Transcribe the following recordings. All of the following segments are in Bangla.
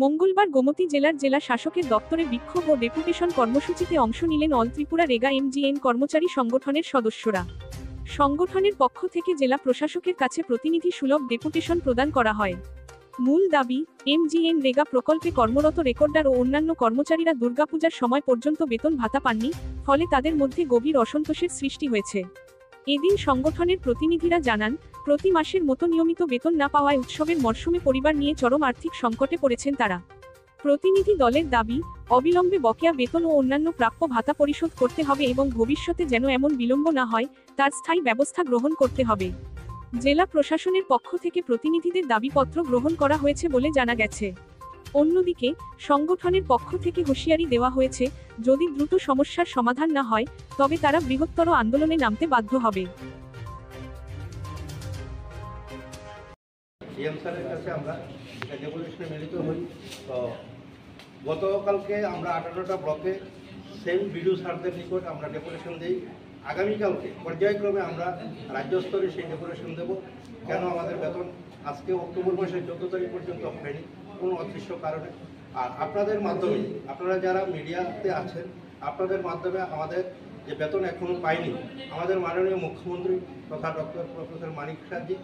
মঙ্গলবার গোমতী জেলার জেলা শাসকের দপ্তরে বিক্ষোভ ও ডেপুটেশন কর্মসূচিতে অংশ নিলেন অল ত্রিপুরা রেগা এমজিএন কর্মচারী সংগঠনের সদস্যরা। সংগঠনের পক্ষ থেকে জেলা প্রশাসকের কাছে প্রতিনিধি সুলভ ডেপুটেশন প্রদান করা হয়। মূল দাবি, এমজিএন রেগা প্রকল্পে কর্মরত রেকর্ডার ও অন্যান্য কর্মচারীরা দুর্গাপূজার সময় পর্যন্ত বেতন ভাতা পাননি, ফলে তাদের মধ্যে গভীর অসন্তোষের সৃষ্টি হয়েছে। এদিন সংগঠনের প্রতিনিধিরা জানান, প্রতি মাসের মতো নিয়মিত বেতন না পাওয়ায় উৎসবের মরশুমে পরিবার নিয়ে চরম আর্থিক সংকটে পড়েছেন তারা। প্রতিনিধি দলের দাবি, অবিলম্বে বকেয়া বেতন ও অন্যান্য প্রাপ্য ভাতা পরিশোধ করতে হবে এবং ভবিষ্যতে যেন এমন বিলম্ব না হয়, তার স্থায়ী ব্যবস্থা গ্রহণ করতে হবে। জেলা প্রশাসনের পক্ষ থেকে প্রতিনিধিদের দাবিপত্র গ্রহণ করা হয়েছে বলে জানা গেছে। অন্যদিকে, সংগঠনের পক্ষ থেকে হুঁশিয়ারি দেওয়া হয়েছে, যদি দ্রুত সমস্যার সমাধান না হয়, তবে তারা বৃহত্তর আন্দোলনে নামতে বাধ্য হবে। সিএম স্যারের কাছে আমরা ডেপুটেশনে মিলিত হই। তো গতকালকে আমরা 58টা ব্লকে সেম বিডিও স্যারদের নিকট আমরা ডেপুটেশন দিই। আগামীকালকে পর্যায়ক্রমে আমরা রাজ্য স্তরে সেই ডেপুটেশন দেব। কেন আমাদের বেতন আজকে অক্টোবর মাসের 14 তারিখ পর্যন্ত হয়নি, কোনো অদৃশ্য কারণে। আর আপনাদের মাধ্যমে, আপনারা যারা মিডিয়াতে আছেন, আপনাদের মাধ্যমে আমাদের যে বেতন এখনও পাইনি, আমাদের মাননীয় মুখ্যমন্ত্রী তথা ডক্টর প্রফেসর মানিক সাহাজি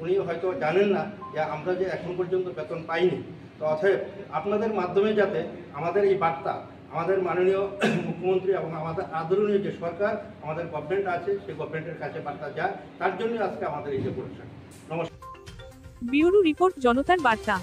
উনি হয়তো জানেন না যে আমরা যে এখন পর্যন্ত বেতন পাইনি। তো অতএব আপনাদের মাধ্যমে যাতে আমাদের এই বার্তা আমাদের মাননীয় মুখ্যমন্ত্রী এবং আমাদের আদরণীয় যে সরকার, আমাদের গভর্নমেন্ট আছে, সেই গভর্নমেন্টের কাছে বার্তা যায়, তার জন্যই আজকে আমাদের এই যে পরিষদ। নমস্কার। ব্যুরো রিপোর্ট, জনতার বার্তা।